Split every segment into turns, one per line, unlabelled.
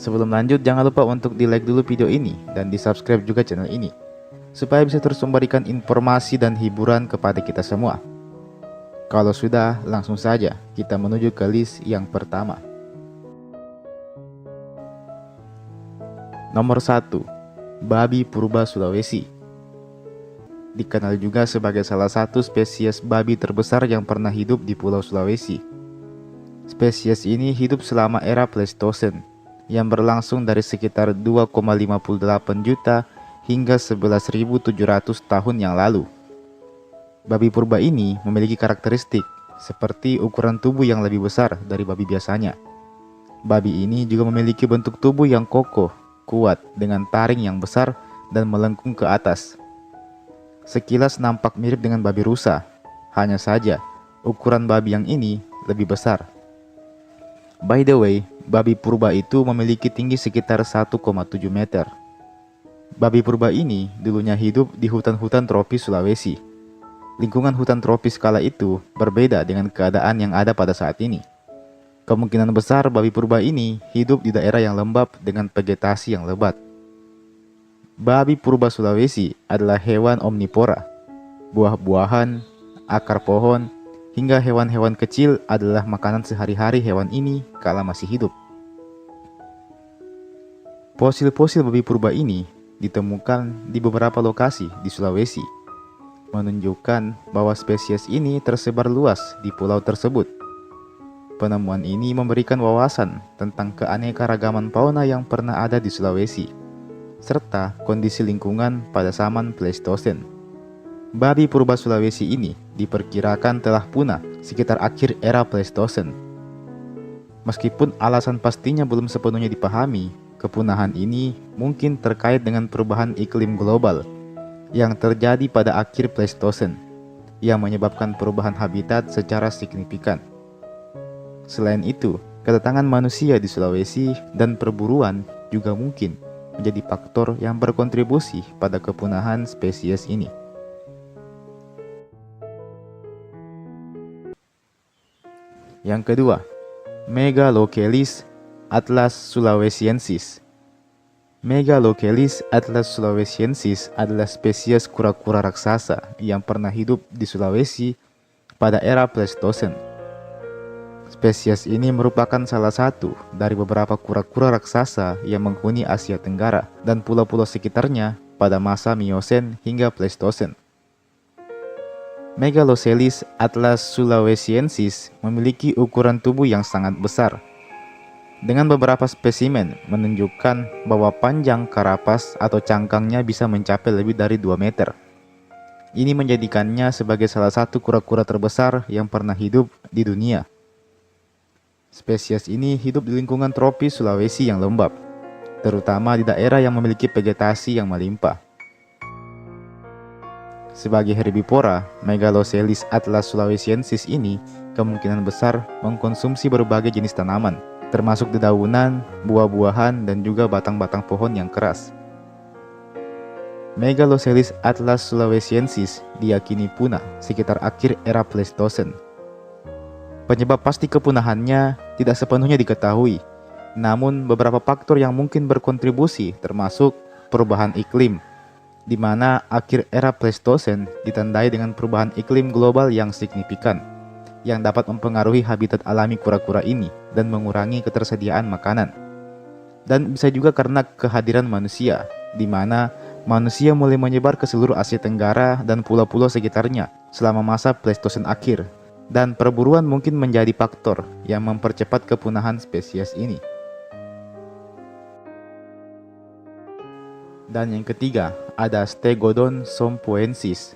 Sebelum lanjut, jangan lupa untuk di-like dulu video ini dan di-subscribe juga channel ini, supaya bisa terus memberikan informasi dan hiburan kepada kita semua. Kalau sudah, langsung saja kita menuju ke list yang pertama. Nomor 1. Babi purba Sulawesi. Dikenal juga sebagai salah satu spesies babi terbesar yang pernah hidup di Pulau Sulawesi. Spesies ini hidup selama era Pleistosen, yang berlangsung dari sekitar 2,58 juta hingga 11.700 tahun yang lalu. Babi purba ini memiliki karakteristik seperti ukuran tubuh yang lebih besar dari babi biasanya. Babi ini juga memiliki bentuk tubuh yang kokoh, kuat, dengan taring yang besar dan melengkung ke atas. Sekilas nampak mirip dengan babi rusa, hanya saja ukuran babi yang ini lebih besar. By the way, babi purba itu memiliki tinggi sekitar 1,7 meter. Babi purba ini dulunya hidup di hutan-hutan tropis Sulawesi. Lingkungan hutan tropis kala itu berbeda dengan keadaan yang ada pada saat ini. Kemungkinan besar babi purba ini hidup di daerah yang lembab dengan vegetasi yang lebat. Babi purba Sulawesi adalah hewan omnivora. Buah-buahan, akar pohon, hingga hewan-hewan kecil adalah makanan sehari-hari hewan ini kala masih hidup. Fosil-fosil babi purba ini ditemukan di beberapa lokasi di Sulawesi, menunjukkan bahwa spesies ini tersebar luas di pulau tersebut. Penemuan ini memberikan wawasan tentang keanekaragaman fauna yang pernah ada di Sulawesi, serta kondisi lingkungan pada zaman Pleistosen. Babi purba Sulawesi ini diperkirakan telah punah sekitar akhir era Pleistosen. Meskipun alasan pastinya belum sepenuhnya dipahami, kepunahan ini mungkin terkait dengan perubahan iklim global yang terjadi pada akhir Pleistosen, yang menyebabkan perubahan habitat secara signifikan. Selain itu, kedatangan manusia di Sulawesi dan perburuan juga mungkin menjadi faktor yang berkontribusi pada kepunahan spesies ini. Yang kedua, Megalocheilus atlas sulawesiensis. Megalocheilus atlas sulawesiensis adalah spesies kura-kura raksasa yang pernah hidup di Sulawesi pada era Pleistosen. Spesies ini merupakan salah satu dari beberapa kura-kura raksasa yang menghuni Asia Tenggara dan pulau-pulau sekitarnya pada masa Miosen hingga Pleistosen. Megalocheilus atlas sulawesiensis memiliki ukuran tubuh yang sangat besar, dengan beberapa spesimen menunjukkan bahwa panjang karapas atau cangkangnya bisa mencapai lebih dari 2 meter. Ini menjadikannya sebagai salah satu kura-kura terbesar yang pernah hidup di dunia. Spesies ini hidup di lingkungan tropis Sulawesi yang lembab, terutama di daerah yang memiliki vegetasi yang melimpah. Sebagai herbivora, Megalocheilus atlas sulawesiensis ini kemungkinan besar mengkonsumsi berbagai jenis tanaman, termasuk dedaunan, buah-buahan, dan juga batang-batang pohon yang keras. Megalocheilus atlas sulawesiensis diyakini punah sekitar akhir era Pleistosen. Penyebab pasti kepunahannya tidak sepenuhnya diketahui, namun beberapa faktor yang mungkin berkontribusi termasuk perubahan iklim, di mana akhir era Pleistosen ditandai dengan perubahan iklim global yang signifikan, yang dapat mempengaruhi habitat alami kura-kura ini dan mengurangi ketersediaan makanan. Dan bisa juga karena kehadiran manusia, di mana manusia mulai menyebar ke seluruh Asia Tenggara dan pulau-pulau sekitarnya selama masa Pleistosen akhir, dan perburuan mungkin menjadi faktor yang mempercepat kepunahan spesies ini. Dan yang ketiga, ada Stegodon sompoensis.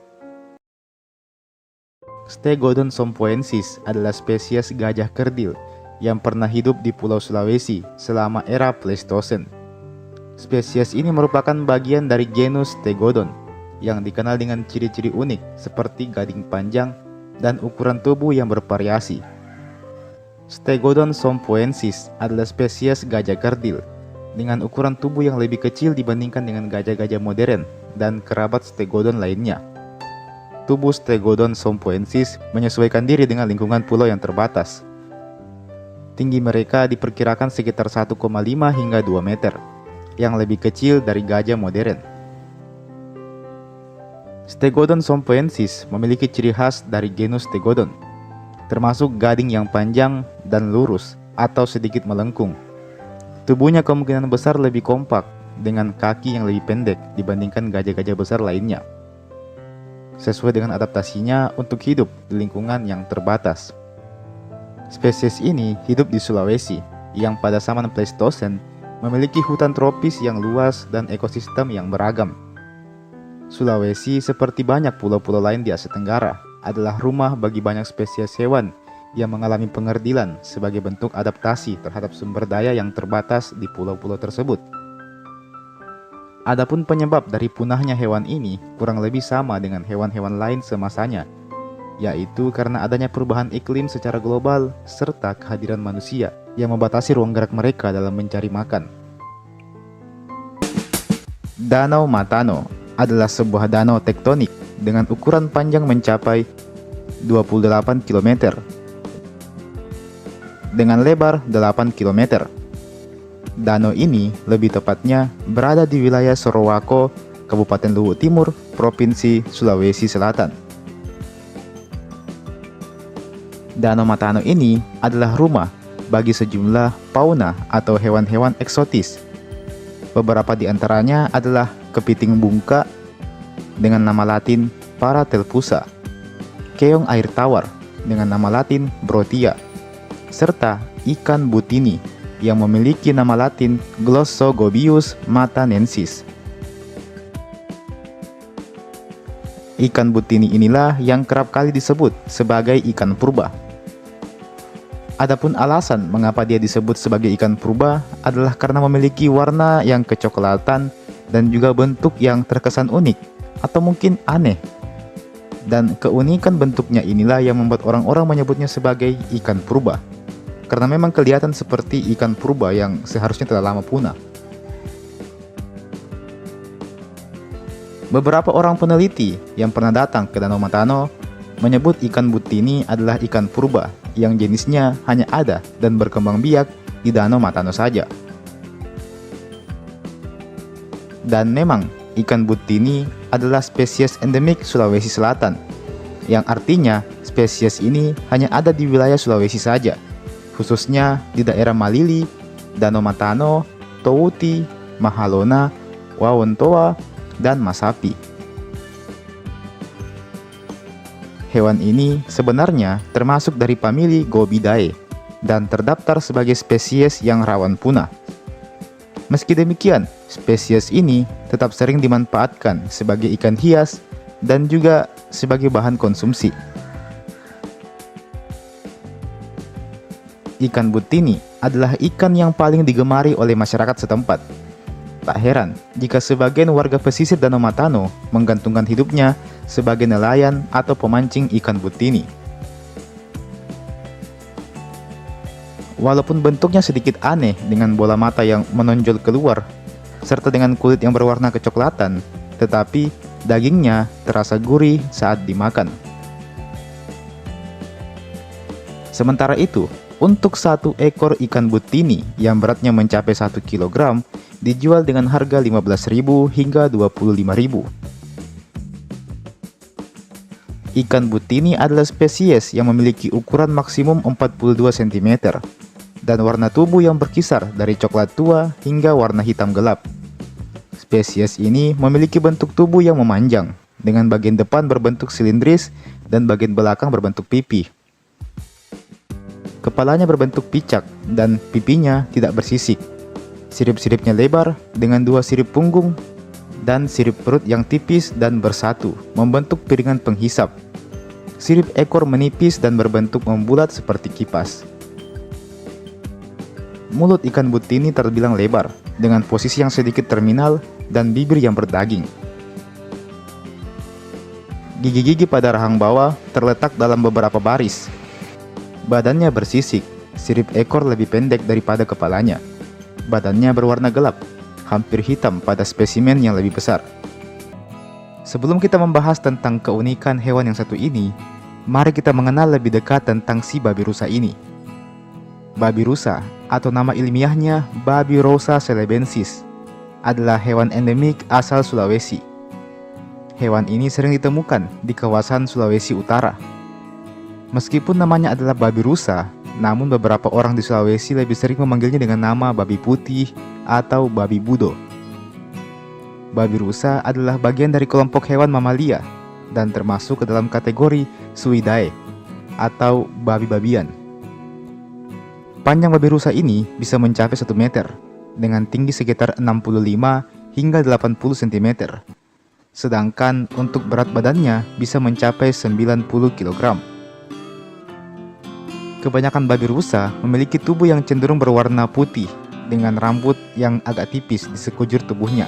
Stegodon sompoensis adalah spesies gajah kerdil yang pernah hidup di Pulau Sulawesi selama era Pleistosen. Spesies ini merupakan bagian dari genus Stegodon yang dikenal dengan ciri-ciri unik seperti gading panjang dan ukuran tubuh yang bervariasi. Stegodon sompoensis adalah spesies gajah kerdil dengan ukuran tubuh yang lebih kecil dibandingkan dengan gajah-gajah modern dan kerabat Stegodon lainnya. Tubuh Stegodon sompoensis menyesuaikan diri dengan lingkungan pulau yang terbatas. Tinggi mereka diperkirakan sekitar 1,5 hingga 2 meter, yang lebih kecil dari gajah modern. Stegodon sompoensis memiliki ciri khas dari genus Stegodon, termasuk gading yang panjang dan lurus atau sedikit melengkung. Tubuhnya kemungkinan besar lebih kompak dengan kaki yang lebih pendek dibandingkan gajah-gajah besar lainnya, sesuai dengan adaptasinya untuk hidup di lingkungan yang terbatas. Spesies ini hidup di Sulawesi, yang pada zaman Pleistosen memiliki hutan tropis yang luas dan ekosistem yang beragam. Sulawesi, seperti banyak pulau-pulau lain di Asia Tenggara, adalah rumah bagi banyak spesies hewan yang mengalami pengerdilan sebagai bentuk adaptasi terhadap sumber daya yang terbatas di pulau-pulau tersebut. Adapun penyebab dari punahnya hewan ini kurang lebih sama dengan hewan-hewan lain semasanya, yaitu karena adanya perubahan iklim secara global serta kehadiran manusia yang membatasi ruang gerak mereka dalam mencari makan. Danau Matano adalah sebuah danau tektonik dengan ukuran panjang mencapai 28 km dengan lebar 8 km. Danau ini lebih tepatnya berada di wilayah Sorowako, Kabupaten Luwu Timur, Provinsi Sulawesi Selatan. Danau Matano ini adalah rumah bagi sejumlah fauna atau hewan-hewan eksotis. Beberapa di antaranya adalah kepiting bungka dengan nama latin Paratelpusa, keong air tawar dengan nama latin Brotia, serta ikan butini yang memiliki nama latin Glossogobius matanensis. Ikan butini inilah yang kerap kali disebut sebagai ikan purba. Adapun alasan mengapa dia disebut sebagai ikan purba adalah karena memiliki warna yang kecoklatan dan juga bentuk yang terkesan unik atau mungkin aneh. Dan keunikan bentuknya inilah yang membuat orang-orang menyebutnya sebagai ikan purba, karena memang kelihatan seperti ikan purba yang seharusnya telah lama punah. Beberapa orang peneliti yang pernah datang ke Danau Matano menyebut ikan butini adalah ikan purba yang jenisnya hanya ada dan berkembang biak di Danau Matano saja. Dan memang ikan butini adalah spesies endemik Sulawesi Selatan, yang artinya spesies ini hanya ada di wilayah Sulawesi saja, khususnya di daerah Malili, Danau Matano, Towuti, Mahalona, Wawontoa, dan Masapi. Hewan ini sebenarnya termasuk dari famili Gobiidae dan terdaftar sebagai spesies yang rawan punah. Meski demikian, spesies ini tetap sering dimanfaatkan sebagai ikan hias dan juga sebagai bahan konsumsi. Ikan butini adalah ikan yang paling digemari oleh masyarakat setempat. Tak heran jika sebagian warga pesisir Danau Matano menggantungkan hidupnya sebagai nelayan atau pemancing ikan butini. Walaupun bentuknya sedikit aneh dengan bola mata yang menonjol keluar, serta dengan kulit yang berwarna kecoklatan, tetapi dagingnya terasa gurih saat dimakan. Sementara itu, untuk satu ekor ikan butini yang beratnya mencapai 1 kg, dijual dengan harga 15.000 hingga 25.000. Ikan butini adalah spesies yang memiliki ukuran maksimum 42 cm dan warna tubuh yang berkisar dari coklat tua hingga warna hitam gelap. Spesies ini memiliki bentuk tubuh yang memanjang, dengan bagian depan berbentuk silindris dan bagian belakang berbentuk pipi. Kepalanya berbentuk picak dan pipinya tidak bersisik. Sirip-siripnya lebar dengan 2 sirip punggung dan sirip perut yang tipis dan bersatu, membentuk piringan penghisap. Sirip ekor menipis dan berbentuk membulat seperti kipas. Mulut ikan butini terbilang lebar, dengan posisi yang sedikit terminal dan bibir yang berdaging. Gigi-gigi pada rahang bawah terletak dalam beberapa baris. Badannya bersisik, sirip ekor lebih pendek daripada kepalanya. Badannya berwarna gelap, hampir hitam pada spesimen yang lebih besar. Sebelum kita membahas tentang keunikan hewan yang satu ini, mari kita mengenal lebih dekat tentang si babi rusa ini. Babi rusa atau nama ilmiahnya Babirusa celebensis adalah hewan endemik asal Sulawesi. Hewan ini sering ditemukan di kawasan Sulawesi Utara. Meskipun namanya adalah babi rusa, namun beberapa orang di Sulawesi lebih sering memanggilnya dengan nama babi putih atau babi budo. Babi rusa adalah bagian dari kelompok hewan mamalia dan termasuk ke dalam kategori Suidae atau babi-babian. Panjang babi rusa ini bisa mencapai 1 meter dengan tinggi sekitar 65 hingga 80 cm. Sedangkan untuk berat badannya bisa mencapai 90 kg. Kebanyakan babi rusa memiliki tubuh yang cenderung berwarna putih dengan rambut yang agak tipis di sekujur tubuhnya.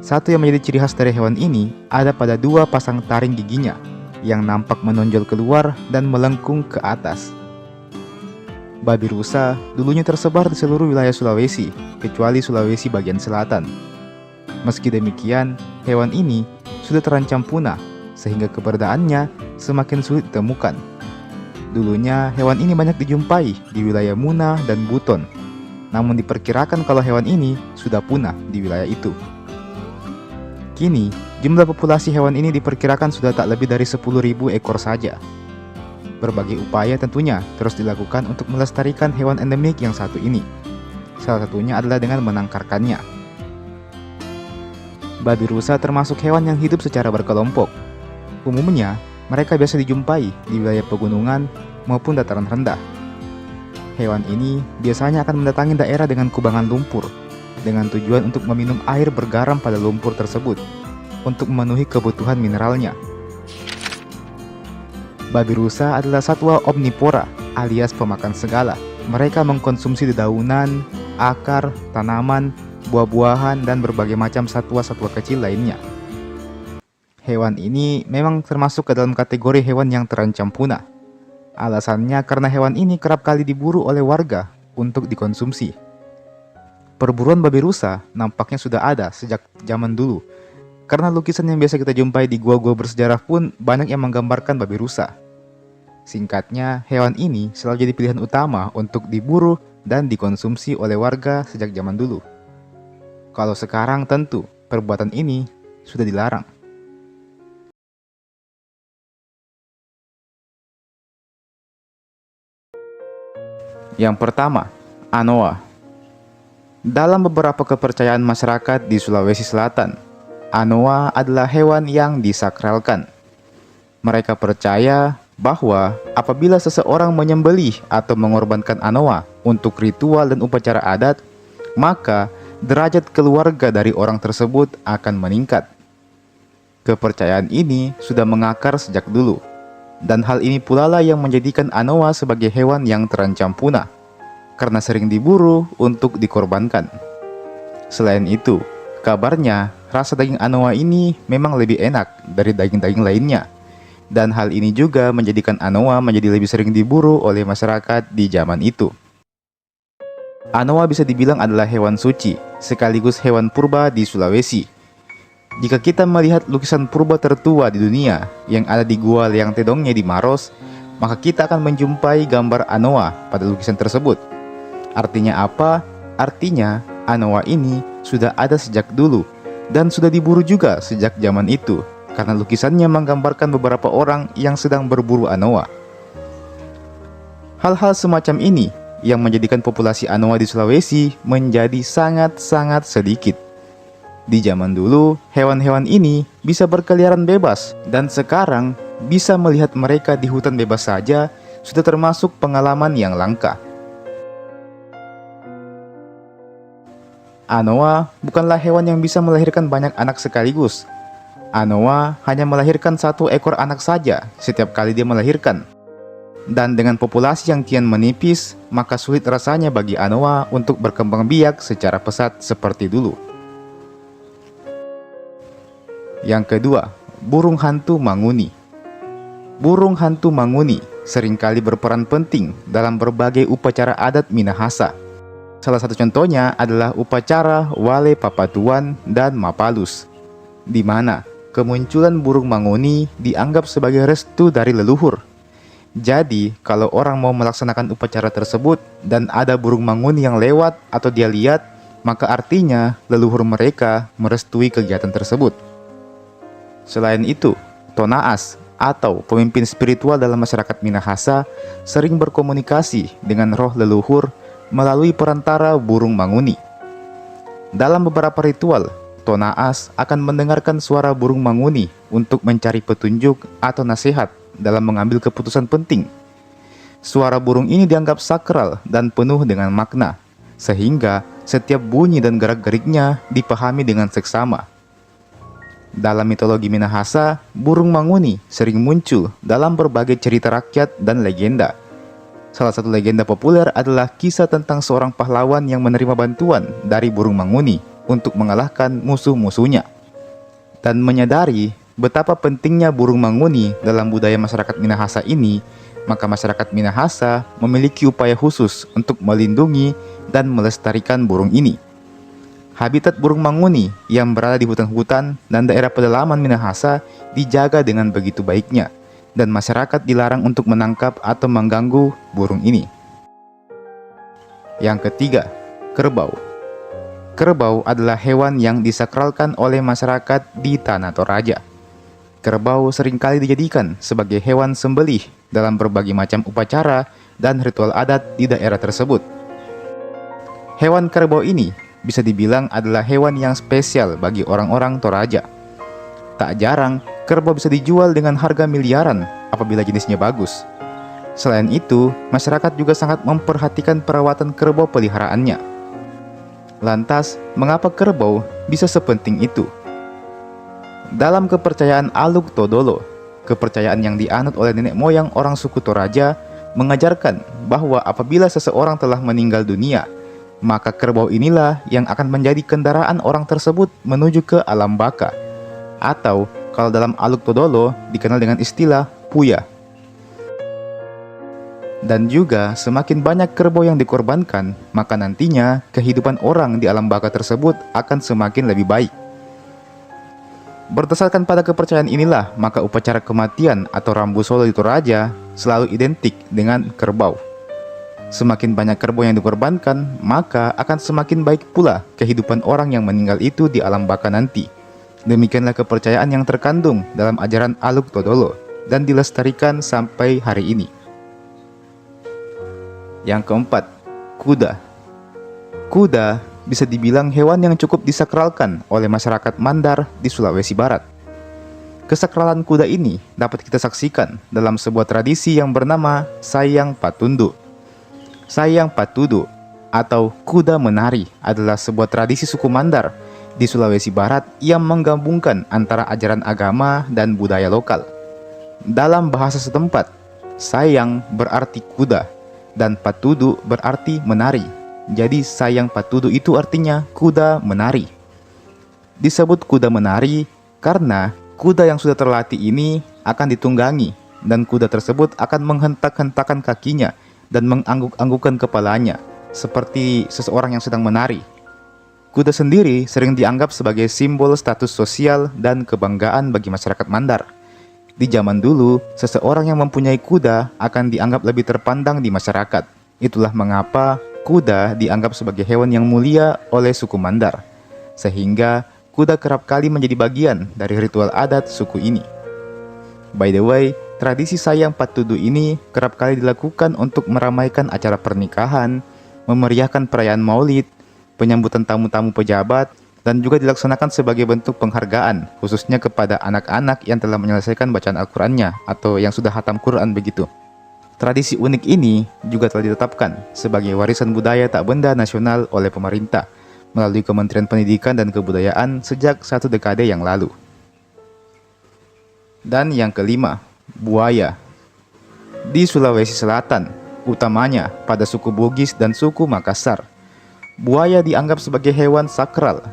Satu yang menjadi ciri khas dari hewan ini ada pada 2 pasang taring giginya yang nampak menonjol keluar dan melengkung ke atas. Babi rusa dulunya tersebar di seluruh wilayah Sulawesi, kecuali Sulawesi bagian selatan. Meski demikian, hewan ini sudah terancam punah, sehingga keberadaannya semakin sulit ditemukan. Dulunya, hewan ini banyak dijumpai di wilayah Muna dan Buton, namun diperkirakan kalau hewan ini sudah punah di wilayah itu. Kini, jumlah populasi hewan ini diperkirakan sudah tak lebih dari 10.000 ekor saja. Berbagai upaya tentunya terus dilakukan untuk melestarikan hewan endemik yang satu ini. Salah satunya adalah dengan menangkarkannya. Babi rusa termasuk hewan yang hidup secara berkelompok. Umumnya, mereka biasa dijumpai di wilayah pegunungan maupun dataran rendah. Hewan ini biasanya akan mendatangi daerah dengan kubangan lumpur, dengan tujuan untuk meminum air bergaram pada lumpur tersebut, untuk memenuhi kebutuhan mineralnya. Babi rusa adalah satwa omnivora alias pemakan segala. Mereka mengkonsumsi dedaunan, akar, tanaman, buah-buahan, dan berbagai macam satwa-satwa kecil lainnya. Hewan ini memang termasuk ke dalam kategori hewan yang terancam punah. Alasannya karena hewan ini kerap kali diburu oleh warga untuk dikonsumsi. Perburuan babi rusa nampaknya sudah ada sejak zaman dulu, karena lukisan yang biasa kita jumpai di gua-gua bersejarah pun banyak yang menggambarkan babi rusa. Singkatnya, hewan ini selalu jadi pilihan utama untuk diburu dan dikonsumsi oleh warga sejak zaman dulu. Kalau sekarang tentu perbuatan ini sudah dilarang. Yang pertama, anoa. Dalam beberapa kepercayaan masyarakat di Sulawesi Selatan, anoa adalah hewan yang disakralkan. Mereka percaya bahwa apabila seseorang menyembelih atau mengorbankan anoa untuk ritual dan upacara adat, maka derajat keluarga dari orang tersebut akan meningkat. Kepercayaan ini sudah mengakar sejak dulu, dan hal ini pula lah yang menjadikan anoa sebagai hewan yang terancam punah, karena sering diburu untuk dikorbankan. Selain itu, kabarnya rasa daging anoa ini memang lebih enak dari daging-daging lainnya, dan hal ini juga menjadikan anoa menjadi lebih sering diburu oleh masyarakat di zaman itu. Anoa bisa dibilang adalah hewan suci, sekaligus hewan purba di Sulawesi. Jika kita melihat lukisan purba tertua di dunia yang ada di Gua Leang Tedongnya di Maros, maka kita akan menjumpai gambar anoa pada lukisan tersebut. Artinya apa? Artinya anoa ini sudah ada sejak dulu dan sudah diburu juga sejak zaman itu, karena lukisannya menggambarkan beberapa orang yang sedang berburu anoa. Hal-hal semacam ini yang menjadikan populasi anoa di Sulawesi menjadi sangat-sangat sedikit. Di zaman dulu, hewan-hewan ini bisa berkeliaran bebas, dan sekarang bisa melihat mereka di hutan bebas saja sudah termasuk pengalaman yang langka. Anoa bukanlah hewan yang bisa melahirkan banyak anak sekaligus. Anoa hanya melahirkan 1 ekor anak saja setiap kali dia melahirkan. Dan dengan populasi yang kian menipis, maka sulit rasanya bagi anoa untuk berkembang biak secara pesat seperti dulu. Yang kedua, burung hantu Manguni. Burung hantu Manguni seringkali berperan penting dalam berbagai upacara adat Minahasa. Salah satu contohnya adalah upacara Wale Papatuan dan Mapalus, di mana kemunculan burung Manguni dianggap sebagai restu dari leluhur. Jadi, kalau orang mau melaksanakan upacara tersebut dan ada burung manguni yang lewat atau dia lihat, maka artinya leluhur mereka merestui kegiatan tersebut. Selain itu, Tonaas atau pemimpin spiritual dalam masyarakat Minahasa sering berkomunikasi dengan roh leluhur melalui perantara burung manguni. Dalam beberapa ritual, Tonaas akan mendengarkan suara burung manguni untuk mencari petunjuk atau nasihat dalam mengambil keputusan penting. Suara burung ini dianggap sakral dan penuh dengan makna, sehingga setiap bunyi dan gerak-geriknya dipahami dengan seksama. Dalam mitologi Minahasa, burung manguni sering muncul dalam berbagai cerita rakyat dan legenda. Salah satu legenda populer adalah kisah tentang seorang pahlawan yang menerima bantuan dari burung manguni untuk mengalahkan musuh-musuhnya. Dan menyadari betapa pentingnya burung manguni dalam budaya masyarakat Minahasa ini, maka masyarakat Minahasa memiliki upaya khusus untuk melindungi dan melestarikan burung ini. Habitat burung manguni yang berada di hutan-hutan dan daerah pedalaman Minahasa dijaga dengan begitu baiknya, dan masyarakat dilarang untuk menangkap atau mengganggu burung ini. Yang ketiga, kerbau. Kerbau adalah hewan yang disakralkan oleh masyarakat di Tanah Toraja. Kerbau seringkali dijadikan sebagai hewan sembelih dalam berbagai macam upacara dan ritual adat di daerah tersebut. Hewan kerbau ini bisa dibilang adalah hewan yang spesial bagi orang-orang Toraja. Tak jarang, kerbau bisa dijual dengan harga miliaran apabila jenisnya bagus. Selain itu, masyarakat juga sangat memperhatikan perawatan kerbau peliharaannya. Lantas, mengapa kerbau bisa sepenting itu? Dalam kepercayaan Aluk Todolo, kepercayaan yang dianut oleh nenek moyang orang suku Toraja, mengajarkan bahwa apabila seseorang telah meninggal dunia, maka kerbau inilah yang akan menjadi kendaraan orang tersebut menuju ke alam baka, atau kalau dalam Aluk Todolo dikenal dengan istilah Puya. Dan juga semakin banyak kerbau yang dikorbankan, maka nantinya kehidupan orang di alam baka tersebut akan semakin lebih baik. Berdasarkan pada kepercayaan inilah, maka upacara kematian atau rambu solo di Toraja selalu identik dengan kerbau. Semakin banyak kerbau yang dikorbankan, maka akan semakin baik pula kehidupan orang yang meninggal itu di alam baka nanti. Demikianlah kepercayaan yang terkandung dalam ajaran Aluk Todolo dan dilestarikan sampai hari ini. Yang keempat, kuda. Kuda bisa dibilang hewan yang cukup disakralkan oleh masyarakat Mandar di Sulawesi Barat. Kesakralan kuda ini dapat kita saksikan dalam sebuah tradisi yang bernama Sayang Patundu. Sayang Patudu atau kuda menari adalah sebuah tradisi suku Mandar di Sulawesi Barat yang menggabungkan antara ajaran agama dan budaya lokal. Dalam bahasa setempat, sayang berarti kuda dan patudu berarti menari. Jadi sayang patudu itu artinya kuda menari. Disebut kuda menari karena kuda yang sudah terlatih ini akan ditunggangi dan kuda tersebut akan menghentak-hentakan kakinya dan mengangguk-anggukkan kepalanya seperti seseorang yang sedang menari. Kuda sendiri sering dianggap sebagai simbol status sosial dan kebanggaan bagi masyarakat Mandar. Di zaman dulu, seseorang yang mempunyai kuda akan dianggap lebih terpandang di masyarakat. Itulah mengapa kuda dianggap sebagai hewan yang mulia oleh suku Mandar, sehingga kuda kerap kali menjadi bagian dari ritual adat suku ini. By the way, tradisi sayang patudu ini kerap kali dilakukan untuk meramaikan acara pernikahan, memeriahkan perayaan Maulid, penyambutan tamu-tamu pejabat, dan juga dilaksanakan sebagai bentuk penghargaan, khususnya kepada anak-anak yang telah menyelesaikan bacaan Al-Qur'annya atau yang sudah hatam Quran begitu. Tradisi unik ini juga telah ditetapkan sebagai warisan budaya tak benda nasional oleh pemerintah melalui Kementerian Pendidikan dan Kebudayaan sejak 1 dekade yang lalu. Dan yang kelima, buaya. Di Sulawesi Selatan, utamanya pada suku Bugis dan suku Makassar, buaya dianggap sebagai hewan sakral.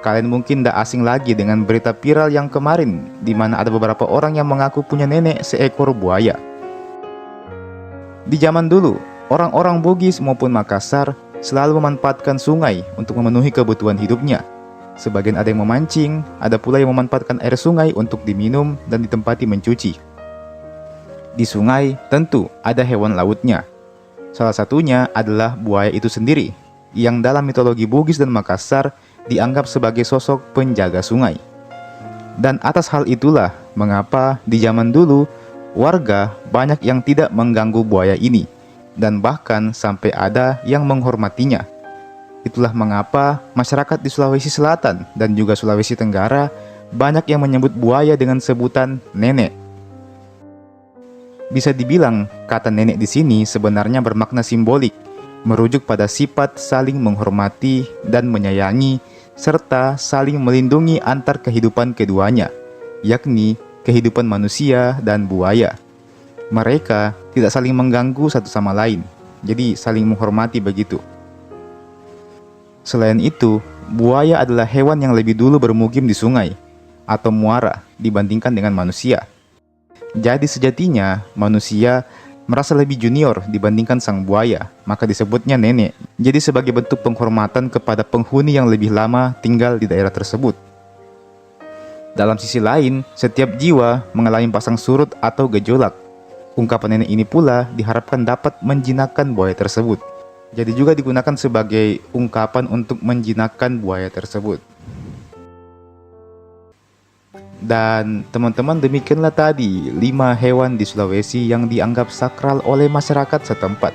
Kalian mungkin tidak asing lagi dengan berita viral yang kemarin, di mana ada beberapa orang yang mengaku punya nenek seekor buaya. Di zaman dulu, orang-orang Bugis maupun Makassar selalu memanfaatkan sungai untuk memenuhi kebutuhan hidupnya. Sebagian ada yang memancing, ada pula yang memanfaatkan air sungai untuk diminum dan ditempati mencuci. Di sungai tentu ada hewan lautnya. Salah satunya adalah buaya itu sendiri, yang dalam mitologi Bugis dan Makassar dianggap sebagai sosok penjaga sungai. Dan atas hal itulah mengapa di zaman dulu warga banyak yang tidak mengganggu buaya ini, dan bahkan sampai ada yang menghormatinya. Itulah mengapa masyarakat di Sulawesi Selatan dan juga Sulawesi Tenggara banyak yang menyebut buaya dengan sebutan nenek. Bisa dibilang kata nenek di sini sebenarnya bermakna simbolik, merujuk pada sifat saling menghormati dan menyayangi serta saling melindungi antar kehidupan keduanya, yakni kehidupan manusia dan buaya. Mereka tidak saling mengganggu satu sama lain, jadi saling menghormati begitu. Selain itu, buaya adalah hewan yang lebih dulu bermukim di sungai atau muara dibandingkan dengan manusia. Jadi sejatinya manusia merasa lebih junior dibandingkan sang buaya, maka disebutnya nenek. Jadi sebagai bentuk penghormatan kepada penghuni yang lebih lama tinggal di daerah tersebut. Dalam sisi lain, setiap jiwa mengalami pasang surut atau gejolak. Ungkapan nenek ini pula diharapkan dapat menjinakkan buaya tersebut. Jadi juga digunakan sebagai ungkapan untuk menjinakkan buaya tersebut. Dan teman-teman, demikianlah tadi 5 hewan di Sulawesi yang dianggap sakral oleh masyarakat setempat.